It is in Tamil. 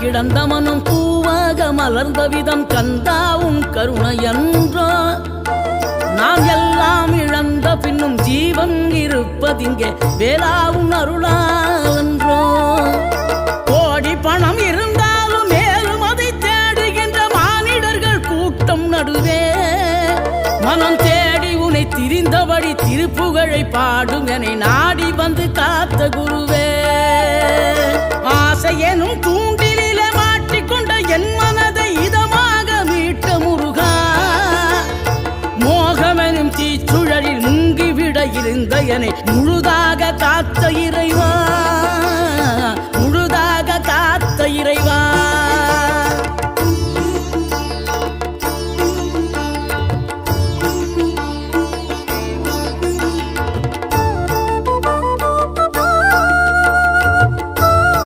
கிடந்த மனம் பூவாக மலர்ந்த விதம் கந்தாவும் கருணையன்றோ நாம் எல்லாம் இழந்த பின்னும் ஜீவன் இருப்பதிங்கே வேளாவும் அருளாவென்றோ கோடி பணம் இருந்தாலும் மேலும் அதை தேடுகின்ற மானிடர்கள் கூட்டம் நடுவே மனம் தேடி உனை திரிந்தபடி திருப்புகழை பாடும் என நாடி வந்து காத்த குருவே ஆசை எனும் தூண்டிலே மாட்டிக்கொண்ட என் மனதை இதமாக மீட்ட முருகா மோகமெனும் தீச்சுழலில் முங்கிவிட இருந்த என்னை முழு